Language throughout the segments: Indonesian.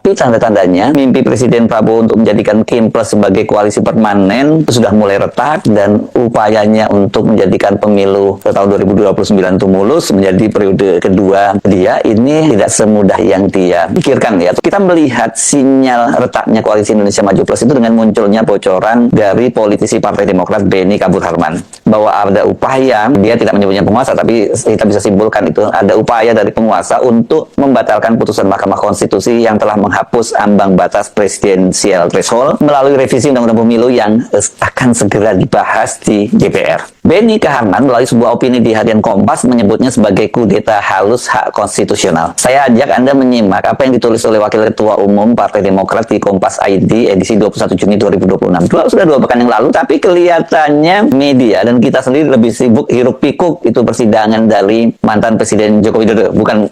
Tapi tanda-tandanya mimpi Presiden Prabowo untuk menjadikan Kim-Plus sebagai koalisi permanen sudah mulai retak, dan upayanya untuk menjadikan pemilu tahun 2029 itu mulus menjadi periode kedua dia ini tidak semudah yang dia pikirkan ya. Kita melihat sinyal retaknya koalisi Indonesia Maju Plus itu dengan munculnya bocoran dari politisi Partai Demokrat Benny Kabudharman bahwa ada upaya, dia tidak menyebutnya penguasa, tapi kita bisa simpulkan itu ada upaya dari penguasa untuk membatalkan putusan Mahkamah Konstitusi yang telah menghapus ambang batas presidensial threshold melalui revisi Undang-Undang Pemilu yang akan segera dibahas di DPR. Benny Kabudharman melalui sebuah opini di harian Kompas menyebutnya sebagai kudeta halus hak konstitusional. Saya ajak Anda menyimak apa yang ditulis oleh Wakil Ketua Umum Partai Demokrat di Kompas ID edisi 21 Juni 2026. Sudah 2 pekan yang lalu, tapi kelihatannya media dan kita sendiri lebih sibuk hiruk pikuk itu persidangan dari mantan Presiden Joko Widodo. Bukan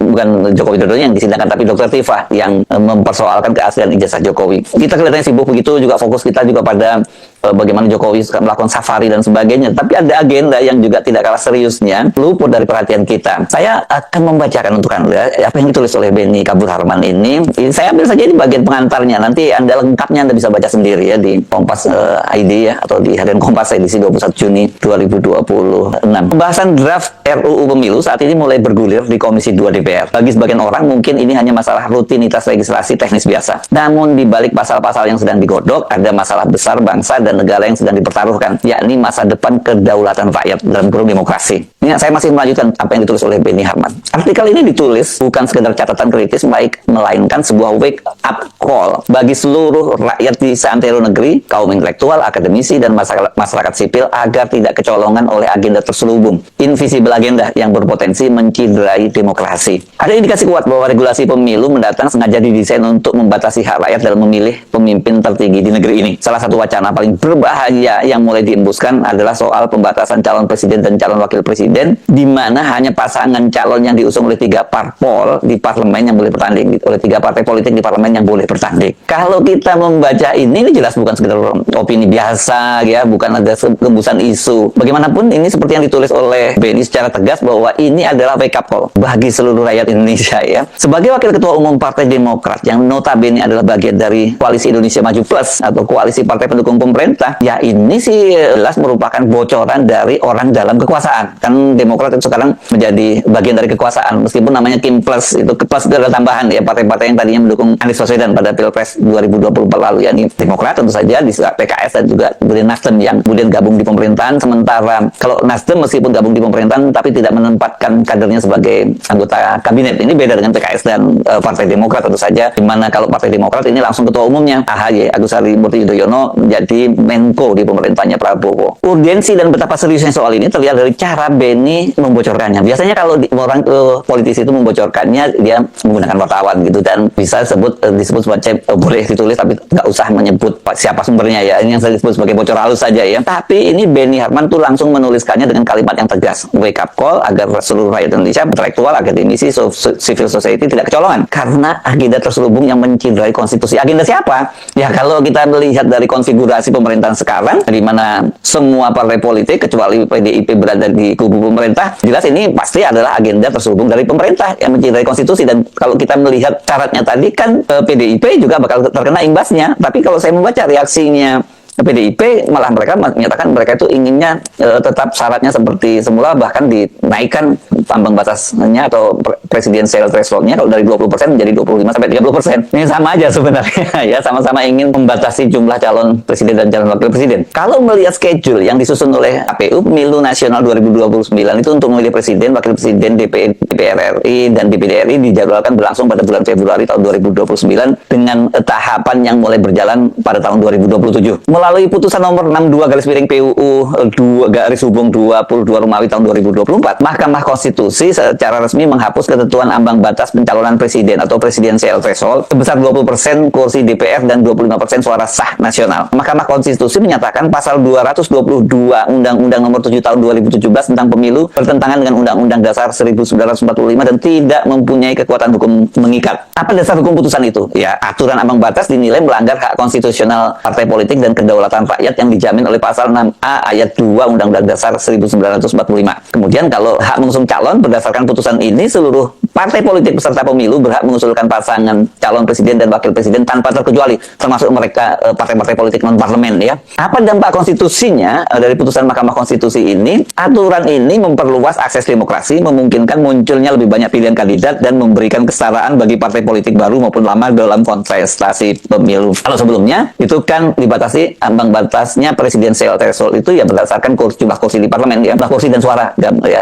Joko Widodo yang disidangkan, tapi Dr. Tifah yang mempersoalkan keaslian ijazah Jokowi. Kita kelihatannya sibuk begitu, juga fokus kita juga pada bagaimana Jokowi melakukan safari dan sebagainya. Tapi ada agenda yang juga tidak kalah seriusnya, luput dari perhatian kita. Saya akan membacakan untuk Anda apa yang ditulis oleh Benny Kabudharman ini. Saya ambil saja di bagian pengantarnya. Nanti Anda lengkapnya Anda bisa baca sendiri ya di Kompas ID ya, atau di harian Kompas edisi 21 Juni 2026. Pembahasan draft RUU Pemilu saat ini mulai bergulir di Komisi 2 DPR. Bagi sebagian orang mungkin ini hanya masalah rutinitas legislasi teknis biasa. Namun di balik pasal-pasal yang sedang digodok ada masalah besar bangsa dan negara yang sedang dipertaruhkan, yakni masa depan kedaulatan rakyat dalam kurung demokrasi. Ini saya masih melanjutkan apa yang ditulis oleh Benny Harman. Artikel ini ditulis bukan sekedar catatan kritis, melainkan sebuah wake up call bagi seluruh rakyat di seantero negeri, kaum intelektual, akademisi, dan masyarakat sipil agar tidak kecolongan oleh agenda terselubung, invisible agenda yang berpotensi menciderai demokrasi. Ada indikasi kuat bahwa regulasi pemilu mendatang sengaja didesain untuk membatasi hak rakyat dalam memilih pemimpin tertinggi di negeri ini. Salah satu wacana paling berbahaya yang mulai diembuskan adalah soal pembatasan calon presiden dan calon wakil presiden, di mana hanya pasangan calon yang diusung oleh 3 parpol di parlemen yang boleh bertanding, oleh 3 partai politik di parlemen yang boleh bertanding. Kalau kita membaca ini jelas bukan sekedar opini biasa ya, bukan ada gembusan isu. Bagaimanapun ini seperti yang ditulis oleh Benny secara tegas bahwa ini adalah wake up call bagi seluruh rakyat Indonesia ya. Sebagai Wakil Ketua Umum Partai Demokrat yang notabene adalah bagian dari Koalisi Indonesia Maju Plus atau koalisi partai pendukung pemerintah, ya ini sih jelas merupakan bocoran dari orang dalam kekuasaan. Kan Demokrat itu sekarang menjadi bagian dari kekuasaan, meskipun namanya Kim-Plus, itu plus itu adalah tambahan ya, partai-partai yang tadinya mendukung Anies Baswedan pada Pilpres 2024 lalu, yakni Demokrat tentu saja, di PKS dan juga kemudian Nasdem yang kemudian gabung di pemerintahan. Sementara kalau Nasdem meskipun gabung di pemerintahan tapi tidak menempatkan kadernya sebagai anggota kabinet. Ini beda dengan PKS dan Partai Demokrat tentu saja, di mana kalau Partai Demokrat ini langsung ketua umumnya AHY Agus Harimurti Yudhoyono menjadi Menko di pemerintahnya Prabowo. Urgensi dan betapa seriusnya soal ini terlihat dari cara Benny membocorkannya. Biasanya kalau orang politisi itu membocorkannya, dia menggunakan wartawan gitu, dan bisa disebut semacam boleh ditulis tapi nggak usah menyebut siapa sumbernya ya. Ini yang saya sebut sebagai bocor halus saja ya. Tapi ini Benny Harman tuh langsung menuliskannya dengan kalimat yang tegas, wake up call agar seluruh rakyat Indonesia, intelektual, akademisi, civil society tidak kecolongan karena agenda terselubung yang menciderai konstitusi. Agenda siapa? Ya kalau kita melihat dari konfigurasi pemerintahan sekarang, di mana semua partai politik kecuali PDIP berada di kubu pemerintah, jelas ini pasti adalah agenda terselubung dari pemerintah yang menciderai konstitusi. Dan kalau kita melihat syaratnya tadi kan PDIP juga bakal terkena imbasnya. Tapi kalau saya membaca reaksinya PDIP, malah mereka menyatakan mereka itu inginnya tetap syaratnya seperti semula, bahkan dinaikkan ambang batasnya atau presidensial thresholdnya kalau dari 20% menjadi 25-30%. Ini sama aja sebenarnya ya, sama-sama ingin membatasi jumlah calon presiden dan calon wakil presiden. Kalau melihat schedule yang disusun oleh KPU, Pemilu Nasional 2029 itu untuk memilih presiden, wakil presiden, DPR RI dan DPD RI dijadwalkan berlangsung pada bulan Februari tahun 2029 dengan tahapan yang mulai berjalan pada tahun 2027. Melalui putusan nomor 62/PUU 2/22 Romawi tahun 2024, Mahkamah Konstitusi secara resmi menghapus ketentuan ambang batas pencalonan presiden atau presidensial threshold sebesar 20% kursi DPR dan 25% suara sah nasional. Mahkamah Konstitusi menyatakan pasal 222 Undang-Undang Nomor 7 Tahun 2017 tentang Pemilu bertentangan dengan Undang-Undang Dasar 1945 dan tidak mempunyai kekuatan hukum mengikat. Apa dasar hukum putusan itu? Ya, aturan ambang batas dinilai melanggar hak konstitusional partai politik dan kedaulatan rakyat yang dijamin oleh pasal 6A ayat 2 Undang-Undang Dasar 1945. Kemudian kalau hak mengusung calon, berdasarkan putusan ini seluruh partai politik peserta pemilu berhak mengusulkan pasangan calon presiden dan wakil presiden tanpa terkecuali, termasuk mereka partai-partai politik non parlemen ya. Apa dampak konstitusinya dari putusan Mahkamah Konstitusi ini? Aturan ini memperluas akses demokrasi, memungkinkan munculnya lebih banyak pilihan kandidat dan memberikan kesetaraan bagi partai politik baru maupun lama dalam kontestasi pemilu. Kalau sebelumnya itu kan dibatasi ambang batasnya presidensial threshold itu ya berdasarkan jumlah kursi di parlemen ya, jumlah kursi dan suara ya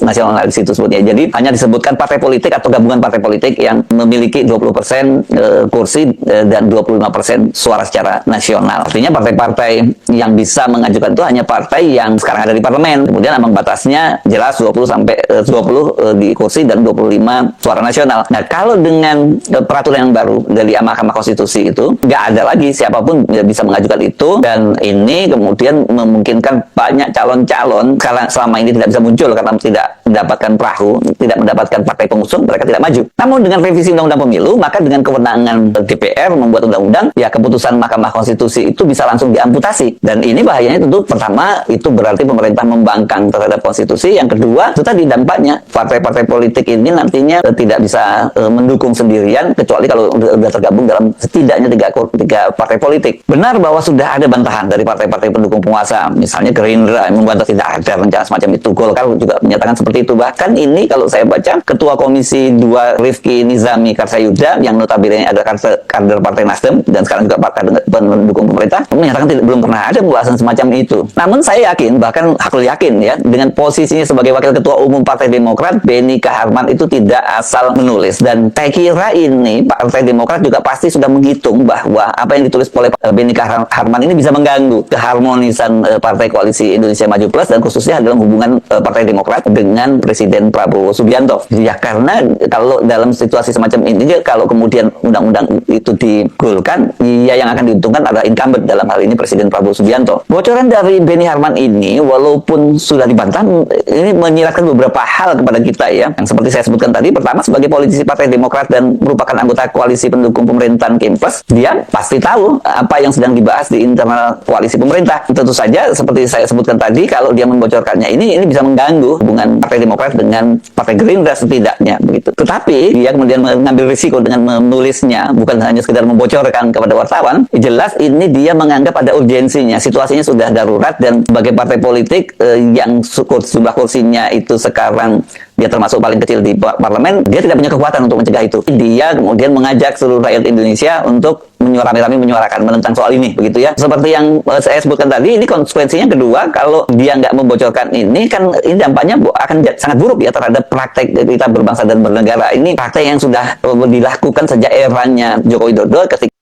nasional di situ sebutnya. Jadi hanya disebutkan partai politik atau gabungan partai politik yang memiliki 20% kursi dan 25% suara secara nasional. Artinya partai-partai yang bisa mengajukan itu hanya partai yang sekarang ada di parlemen. Kemudian ambang batasnya jelas 20 sampai 20 di kursi dan 25 suara nasional. Nah, kalau dengan peraturan yang baru dari Mahkamah Konstitusi itu nggak ada lagi siapapun bisa mengajukan itu, dan ini kemudian memungkinkan banyak calon-calon karena selama ini tidak bisa muncul karena tidak mendapatkan perahu, tidak mendapatkan partai pengusung, mereka tidak maju. Namun dengan revisi Undang-Undang Pemilu, maka dengan kewenangan DPR membuat undang-undang, ya keputusan Mahkamah Konstitusi itu bisa langsung diamputasi. Dan ini bahayanya tentu pertama itu berarti pemerintah membangkang terhadap konstitusi. Yang kedua, itu tadi dampaknya partai-partai politik ini nantinya tidak bisa mendukung sendirian kecuali kalau sudah tergabung dalam setidaknya tiga partai politik. Benar bahwa sudah ada bantahan dari partai-partai pendukung penguasa, misalnya Gerindra yang membantah tidak ada rencana semacam itu. Golkar juga menyatakan seperti itu. Bahkan ini kalau saya baca Ketua Komisi 2 Rifki Nizami Karsayuda yang notabene adalah kader Partai Nasdem dan sekarang juga partai pendukung pemerintah menyatakan belum pernah ada pembahasan semacam itu. Namun saya yakin, bahkan aku yakin ya, dengan posisinya sebagai Wakil Ketua Umum Partai Demokrat, Benny Kaharman itu tidak asal menulis. Dan saya kira ini Partai Demokrat juga pasti sudah menghitung bahwa apa yang ditulis oleh Benny Kaharman ini bisa mengganggu keharmonisan Partai Koalisi Indonesia Maju Plus dan khususnya dalam hubungan Partai Demokrat dengan Presiden Prabowo Subianto. Ya karena kalau dalam situasi semacam ini, kalau kemudian undang-undang itu digolkan, ya yang akan diuntungkan adalah incumbent dalam hal ini Presiden Prabowo Subianto. Bocoran dari Benny Harman ini walaupun sudah dibantah, ini menyiratkan beberapa hal kepada kita ya. Yang seperti saya sebutkan tadi, pertama sebagai politisi Partai Demokrat dan merupakan anggota koalisi pendukung pemerintahan Kimpres, dia pasti tahu apa yang sedang dibahas di internal koalisi pemerintah. Tentu saja seperti saya sebutkan tadi, kalau dia membocorkannya ini bisa mengganggu hubungan Partai Demokrat dengan Partai Gerindra setidaknya begitu. Tetapi dia kemudian mengambil risiko dengan menulisnya, bukan hanya sekedar membocorkan kepada wartawan. Jelas ini dia menganggap ada urgensinya, situasinya sudah darurat, dan sebagai partai politik yang jumlah kursinya itu sekarang dia termasuk paling kecil di parlemen, dia tidak punya kekuatan untuk mencegah itu. Dia kemudian mengajak seluruh rakyat Indonesia untuk menyuarakan menentang soal ini, begitu ya. Seperti yang saya sebutkan tadi, ini konsekuensinya kedua, kalau dia nggak membocorkan ini, kan ini dampaknya akan sangat buruk ya terhadap praktek kita berbangsa dan bernegara. Ini praktek yang sudah dilakukan sejak eranya Joko Widodo ketika.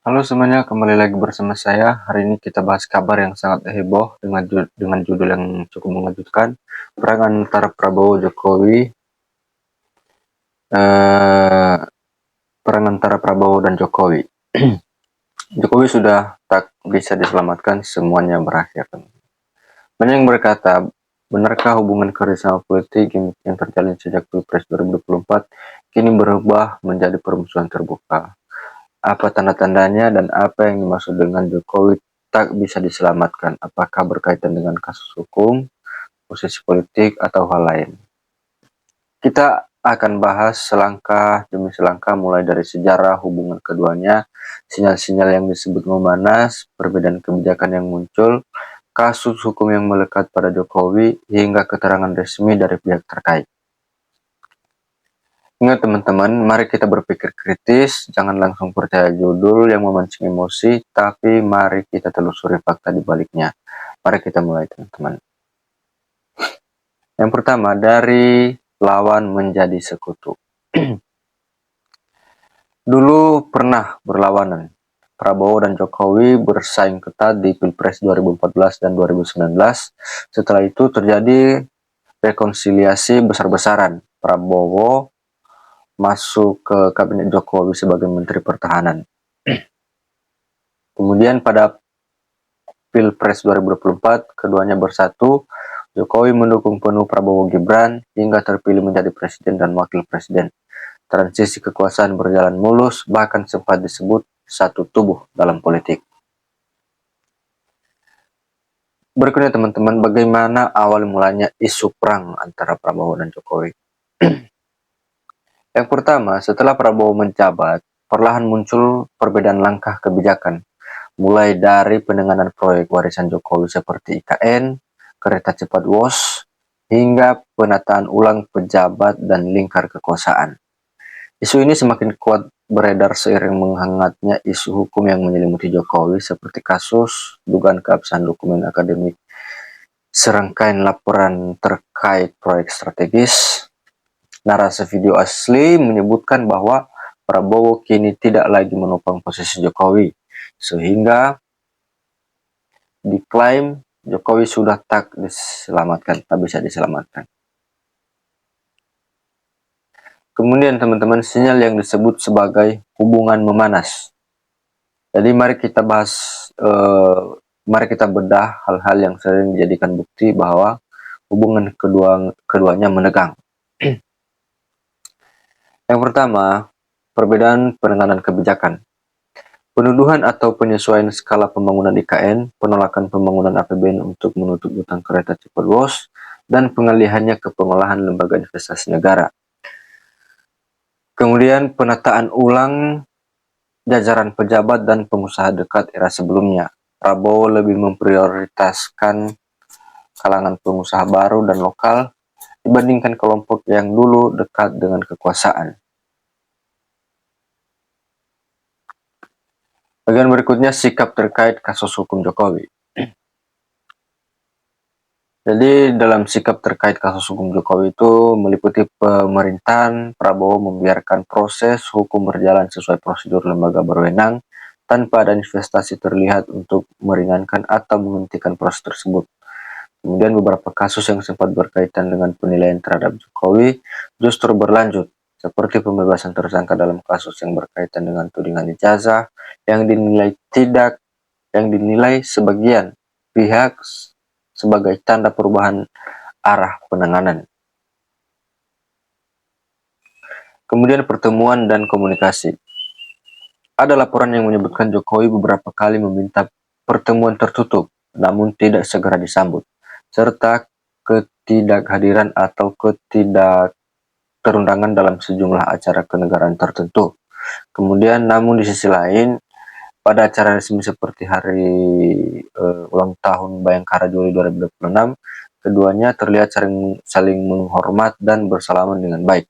Halo semuanya, kembali lagi bersama saya. Hari ini kita bahas kabar yang sangat heboh dengan judul yang cukup mengejutkan. Perang antara Prabowo Jokowi, perang antara Prabowo dan Jokowi. Jokowi sudah tak bisa diselamatkan, semuanya berakhir. Banyak yang berkata, benarkah hubungan kerjasama politik yang terjalin sejak Pilpres 2024 kini berubah menjadi permusuhan terbuka? Apa tanda-tandanya dan apa yang dimaksud dengan Jokowi tak bisa diselamatkan? Apakah berkaitan dengan kasus hukum, posisi politik, atau hal lain? Kita akan bahas selangkah demi selangkah, mulai dari sejarah hubungan keduanya, sinyal-sinyal yang disebut memanas, perbedaan kebijakan yang muncul, kasus hukum yang melekat pada Jokowi, hingga keterangan resmi dari pihak terkait. Ingat teman-teman, mari kita berpikir kritis, jangan langsung percaya judul yang memancing emosi, tapi mari kita telusuri fakta di baliknya. Mari kita mulai teman-teman. Yang pertama, dari lawan menjadi sekutu. Dulu pernah berlawanan. Prabowo dan Jokowi bersaing ketat di Pilpres 2014 dan 2019. Setelah itu terjadi rekonsiliasi besar-besaran. Prabowo masuk ke kabinet Jokowi sebagai Menteri Pertahanan. Kemudian pada Pilpres 2024, keduanya bersatu. Jokowi mendukung penuh Prabowo Gibran hingga terpilih menjadi presiden dan wakil presiden. Transisi kekuasaan berjalan mulus, bahkan sempat disebut satu tubuh dalam politik. Berikutnya teman-teman, bagaimana awal mulanya isu perang antara Prabowo dan Jokowi. Yang pertama, setelah Prabowo menjabat, perlahan muncul perbedaan langkah kebijakan, mulai dari penanganan proyek warisan Jokowi seperti IKN, kereta cepat WOS, hingga penataan ulang pejabat dan lingkar kekuasaan. Isu ini semakin kuat beredar seiring menghangatnya isu hukum yang menyelimuti Jokowi seperti kasus dugaan keabsahan dokumen akademik, serangkaian laporan terkait proyek strategis. Narasi video asli menyebutkan bahwa Prabowo kini tidak lagi menopang posisi Jokowi, sehingga diklaim Jokowi sudah tak bisa diselamatkan. Kemudian teman-teman, sinyal yang disebut sebagai hubungan memanas. Jadi mari kita bedah hal-hal yang sering dijadikan bukti bahwa hubungan keduanya menegang. Yang pertama, perbedaan penanganan kebijakan. Penuduhan atau penyesuaian skala pembangunan IKN, penolakan pembangunan APBN untuk menutup utang kereta cepat WOS, dan pengalihannya ke pengolahan lembaga investasi negara. Kemudian penataan ulang jajaran pejabat dan pengusaha dekat era sebelumnya. Prabowo lebih memprioritaskan kalangan pengusaha baru dan lokal dibandingkan kelompok yang dulu dekat dengan kekuasaan. Bagian berikutnya, sikap terkait kasus hukum Jokowi. Jadi dalam sikap terkait kasus hukum Jokowi itu meliputi pemerintahan Prabowo membiarkan proses hukum berjalan sesuai prosedur lembaga berwenang tanpa ada investasi terlihat untuk meringankan atau menghentikan proses tersebut. Kemudian beberapa kasus yang sempat berkaitan dengan penilaian terhadap Jokowi justru berlanjut, seperti pembebasan tersangka dalam kasus yang berkaitan dengan tudingan ijazah yang dinilai sebagian pihak sebagai tanda perubahan arah penanganan. Kemudian pertemuan dan komunikasi. Ada laporan yang menyebutkan Jokowi beberapa kali meminta pertemuan tertutup, namun tidak segera disambut, serta ketidakhadiran atau ketidakterundangan dalam sejumlah acara kenegaraan tertentu. Kemudian, namun di sisi lain, pada acara resmi seperti hari ulang tahun Bayangkara Juli 2026, keduanya terlihat saling menghormat dan bersalaman dengan baik.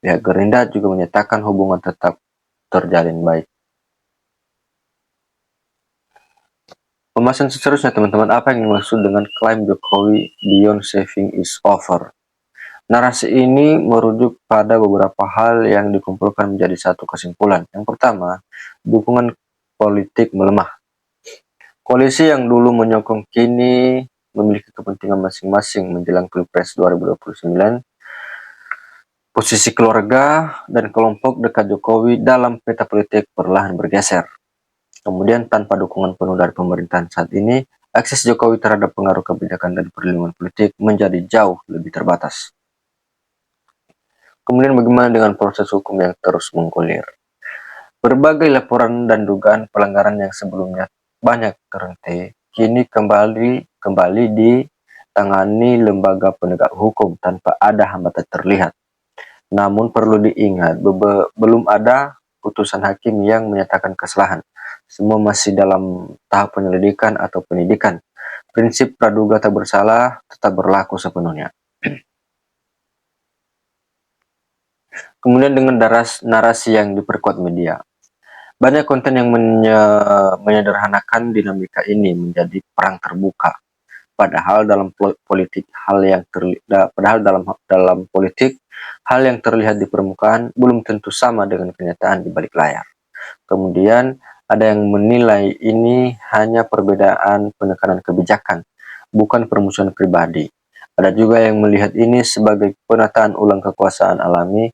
Pihak Gerindra juga menyatakan hubungan tetap terjalin baik. Pembahasan seterusnya teman-teman, apa yang dimaksud dengan klaim Jokowi beyond saving is over? Narasi ini merujuk pada beberapa hal yang dikumpulkan menjadi satu kesimpulan. Yang pertama, dukungan politik melemah. Koalisi yang dulu menyokong kini memiliki kepentingan masing-masing menjelang Pilpres 2029. Posisi keluarga dan kelompok dekat Jokowi dalam peta politik perlahan bergeser. Kemudian tanpa dukungan penuh dari pemerintahan saat ini, akses Jokowi terhadap pengaruh kebijakan dan perlindungan politik menjadi jauh lebih terbatas. Kemudian bagaimana dengan proses hukum yang terus menggulir? Berbagai laporan dan dugaan pelanggaran yang sebelumnya banyak terhenti, kini kembali ditangani lembaga penegak hukum tanpa ada hambatan terlihat. Namun perlu diingat, belum ada putusan hakim yang menyatakan kesalahan. Semua masih dalam tahap penyelidikan atau penyidikan. Prinsip praduga tak bersalah tetap berlaku sepenuhnya. Kemudian dengan narasi yang diperkuat media. Banyak konten yang menyederhanakan dinamika ini menjadi perang terbuka. Padahal dalam politik hal yang terlihat di permukaan belum tentu sama dengan kenyataan di balik layar. Kemudian ada yang menilai ini hanya perbedaan penekanan kebijakan, bukan permusuhan pribadi. Ada juga yang melihat ini sebagai penataan ulang kekuasaan alami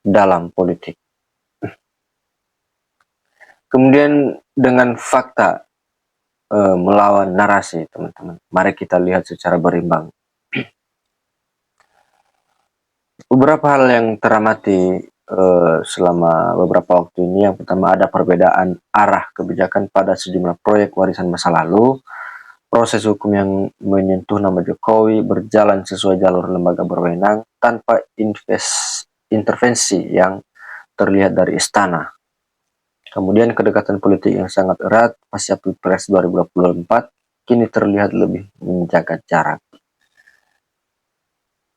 dalam politik. Kemudian dengan fakta melawan narasi, teman-teman. Mari kita lihat secara berimbang. Beberapa hal yang teramati selama beberapa waktu ini. Yang pertama, ada perbedaan arah kebijakan pada sejumlah proyek warisan masa lalu. Proses hukum yang menyentuh nama Jokowi berjalan sesuai jalur lembaga berwenang tanpa intervensi yang terlihat dari istana. Kemudian kedekatan politik yang sangat erat pasca Pilpres 2024 kini terlihat lebih menjaga jarak.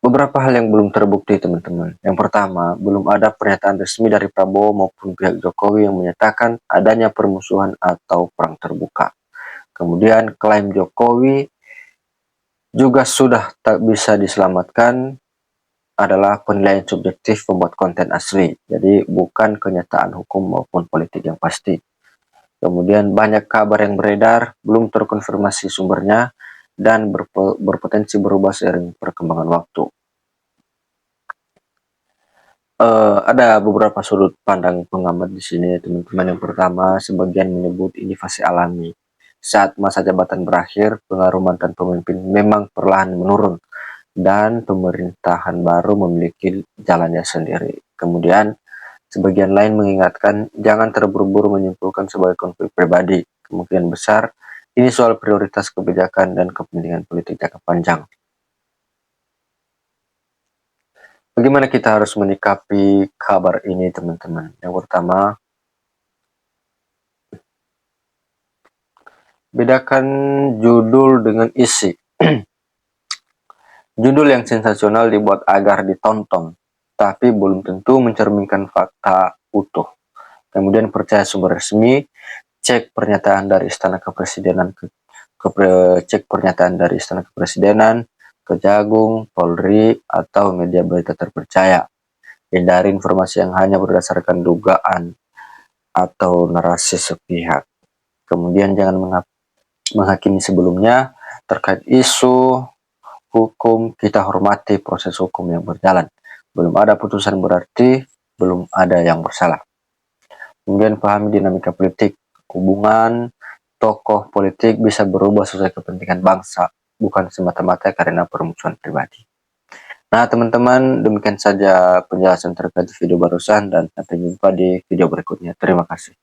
Beberapa hal yang belum terbukti, teman-teman. Yang pertama, belum ada pernyataan resmi dari Prabowo maupun pihak Jokowi yang menyatakan adanya permusuhan atau perang terbuka. Kemudian klaim Jokowi juga sudah tak bisa diselamatkan adalah penilaian subjektif pembuat konten asli, jadi bukan kenyataan hukum maupun politik yang pasti. Kemudian banyak kabar yang beredar, belum terkonfirmasi sumbernya, dan berpotensi berubah seiring perkembangan waktu. Ada beberapa sudut pandang pengamat di sini, teman-teman. Yang pertama, sebagian menyebut ini fase alami. Saat masa jabatan berakhir, pengaruh mantan pemimpin memang perlahan menurun, dan pemerintahan baru memiliki jalannya sendiri. Kemudian, sebagian lain mengingatkan jangan terburu-buru menyimpulkan sebagai konflik pribadi. Kemungkinan besar, ini soal prioritas kebijakan dan kepentingan politik jangka panjang. Bagaimana kita harus menyikapi kabar ini, teman-teman? Yang pertama, bedakan judul dengan isi. Judul yang sensasional dibuat agar ditonton, tapi belum tentu mencerminkan fakta utuh. Kemudian percaya sumber resmi, cek pernyataan dari Istana Kepresidenan, cek pernyataan dari Istana Kepresidenan, Kejagung, Polri, atau media berita terpercaya. Hindari informasi yang hanya berdasarkan dugaan atau narasi sepihak. Kemudian jangan menghakimi sebelumnya terkait isu hukum, kita hormati proses hukum yang berjalan. Belum ada putusan berarti belum ada yang bersalah. Kemudian pahami dinamika politik. Hubungan tokoh politik bisa berubah sesuai kepentingan bangsa, bukan semata-mata karena permusuhan pribadi. Nah, teman-teman, demikian saja penjelasan terkait video barusan, dan sampai jumpa di video berikutnya. Terima kasih.